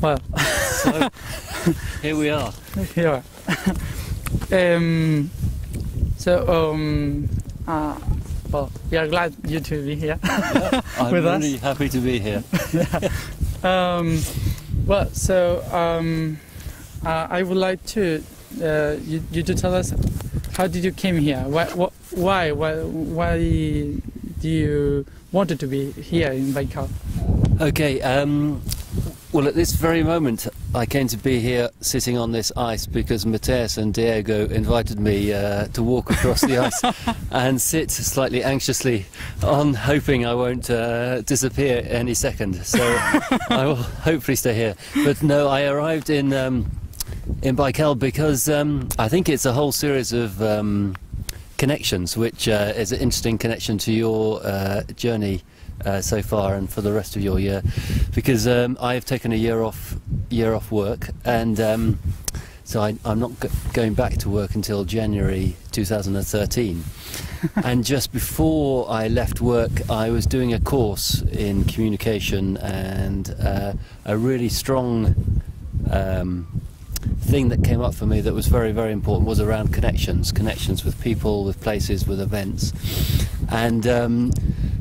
Well, So here we are. here. Well, we are glad you to be here I'm with really us. happy to be here. I would like to you to tell us, how did you came here? Why do you wanted to be here in Baikal? Okay, well, at this very moment I came to be here sitting on this ice because Mateus and Diego invited me to walk across the ice and sit slightly anxiously on, hoping I won't disappear any second. So I will hopefully stay here. But no, I arrived in Baikal because I think it's a whole series of connections, which is an interesting connection to your journey so far and for the rest of your year, because I've taken a year off work, and so I'm not going back to work until January 2013. And just before I left work, I was doing a course in communication, and a really strong thing that came up for me that was very, very important was around connections with people, with places, with events. And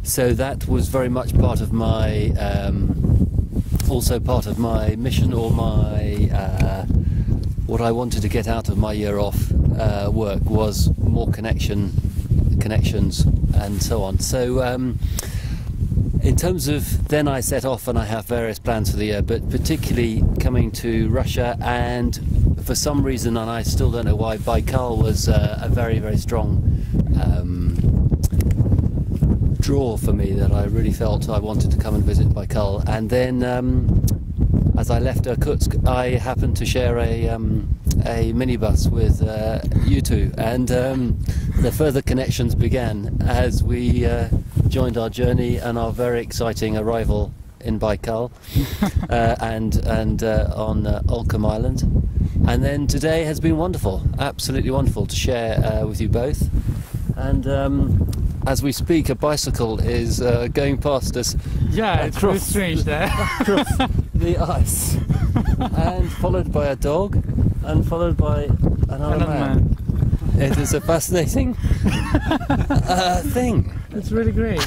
so that was very much part of my also part of my mission, or my what I wanted to get out of my year off work was more connections and so on. So in terms of, then I set off and I have various plans for the year, but particularly coming to Russia, and for some reason, and I still don't know why, Baikal was a very, very strong draw for me, that I really felt I wanted to come and visit Baikal. And then as I left Irkutsk, I happened to share a minibus with you two, and the further connections began as we joined our journey and our very exciting arrival in Baikal and on Oljón Island. And then today has been wonderful, absolutely wonderful to share with you both. And as we speak, a bicycle is going past us. Yeah, it's really strange there. Across the ice, and followed by a dog, and followed by another man. It is a fascinating thing. It's really great.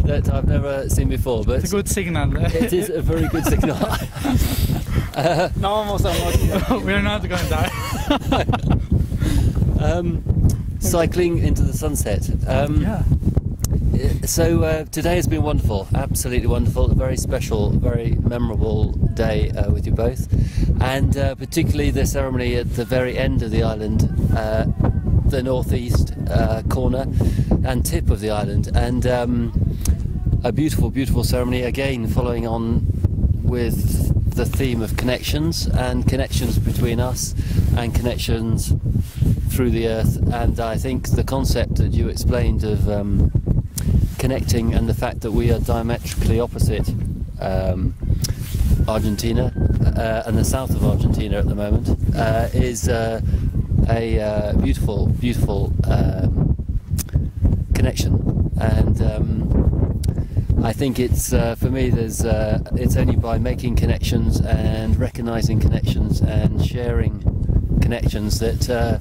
That I've never seen before, but It's a good signal. it is a very good signal. We're not going to die. Cycling into the sunset. Yeah. So today has been wonderful, absolutely wonderful, a very special, very memorable day with you both, and particularly the ceremony at the very end of the island, the northeast corner and tip of the island, and a beautiful, beautiful ceremony, again following on with the theme of connections, and connections between us and connections through the earth. And I think the concept that you explained of connecting, and the fact that we are diametrically opposite Argentina and the south of Argentina at the moment is a beautiful, beautiful connection. And I think it's for me, it's only by making connections and recognizing connections and sharing connections that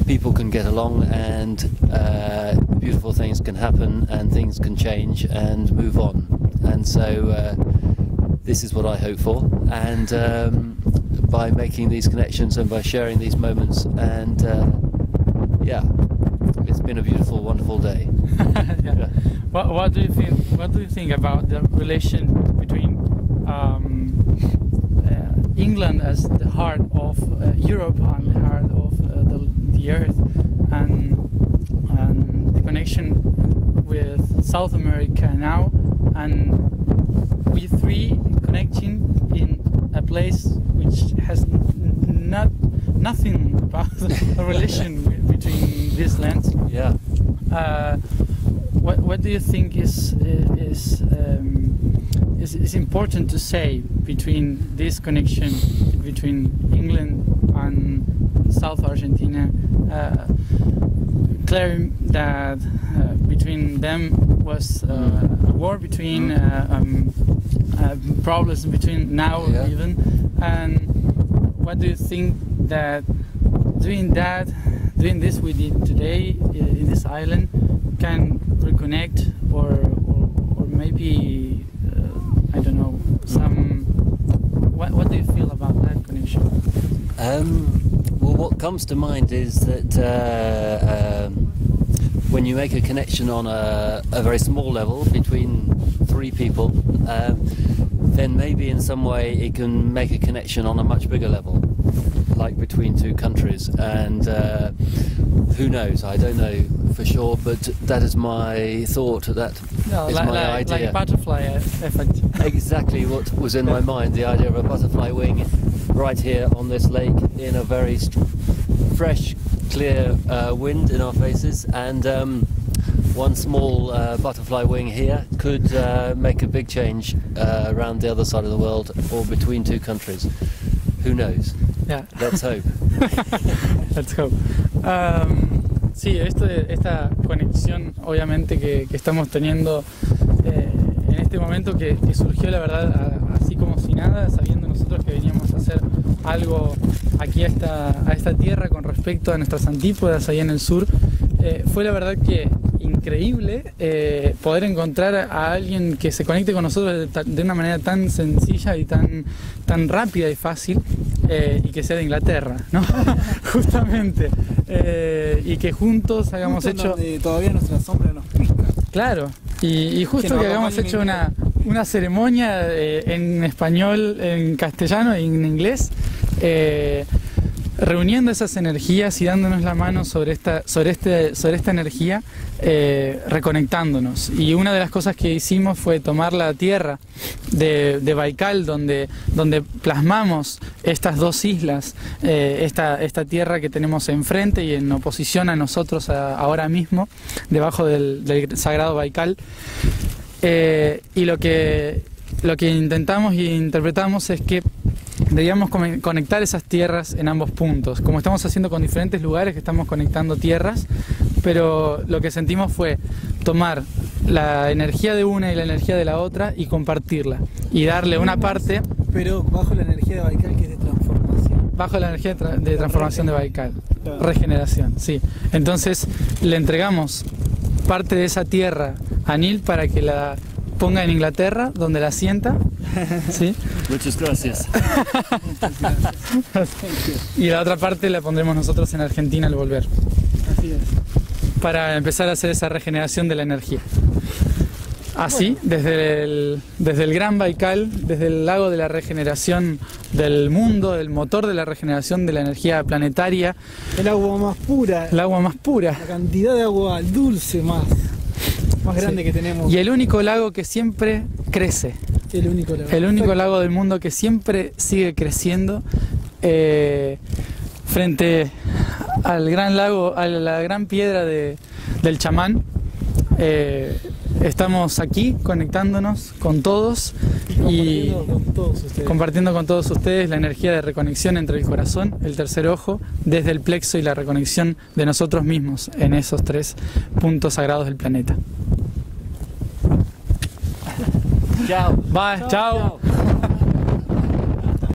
people can get along, and beautiful things can happen, and things can change and move on. And so this is what I hope for, and by making these connections and by sharing these moments, and yeah, it's been a beautiful, wonderful day. Yeah. Yeah. What do you think? What do you think about the relation between England as the heart of Europe and the heart of the Earth, and the connection with South America now, and we three connecting in a place which has nothing about a relation between these lands? Yeah. What do you think is important to say between this connection between England and South Argentina, clear that between them was a war between problems between now even. And what do you think that doing this we did today in this island can reconnect or maybe I don't know, some what do you feel about that connection? Well, what comes to mind is that when you make a connection on a very small level between three people, then maybe in some way it can make a connection on a much bigger level, like between two countries. And who knows? I don't know for sure, but that is my thought. That is my idea. Like butterfly effect. Exactly what was in my mind, the idea of a butterfly wing right here on this lake in a very fresh, clear wind in our faces, and one small butterfly wing here could make a big change around the other side of the world or between two countries. Who knows? Yeah. Let's hope. Let's hope. Sí, esta conexión obviamente que estamos teniendo en este momento que surgió la verdad así como si nada, sabiendo nosotros que veníamos a hacer algo aquí a esta tierra con respecto a nuestras antípodas ahí en el sur, fue la verdad que increíble poder encontrar a alguien que se conecte con nosotros de una manera tan sencilla y tan rápida y fácil, y que sea de Inglaterra, ¿no? Justamente, y que juntos hagamos hecho... Todavía nuestra sombra nos pica. Claro, y justo que hagamos hecho una ceremonia en español, en castellano y en inglés, reuniendo esas energías y dándonos la mano sobre esta energía, reconectándonos. Y una de las cosas que hicimos fue tomar la tierra de Baikal, donde plasmamos estas dos islas, esta tierra que tenemos enfrente y en oposición a nosotros ahora mismo, debajo del sagrado Baikal. Y lo que intentamos y interpretamos es que debíamos conectar esas tierras en ambos puntos, como estamos haciendo con diferentes lugares que estamos conectando tierras, pero lo que sentimos fue tomar la energía de una y la energía de la otra y compartirla y darle una parte, pero bajo la energía de Baikal, que es de transformación. Bajo la energía de transformación de Baikal, regeneración, sí. Entonces le entregamos parte de esa tierra a Neil para que la ponga en Inglaterra, donde la sienta. ¿Sí? Muchas gracias. Y la otra parte la pondremos nosotros en Argentina al volver. Así es. Para empezar a hacer esa regeneración de la energía. Así, desde el Gran Baikal, desde el lago de la regeneración del mundo, del motor de la regeneración de la energía planetaria. El agua más pura. El agua más pura. La cantidad de agua dulce más grande que tenemos. Y el único lago que siempre crece. El único lago. El único lago del mundo que siempre sigue creciendo, frente al gran lago, a la gran piedra del chamán. Estamos aquí conectándonos con todos y compartiendo con todos ustedes la energía de reconexión entre el corazón, el tercer ojo, desde el plexo y la reconexión de nosotros mismos en esos tres puntos sagrados del planeta. Chao. Bye, chao.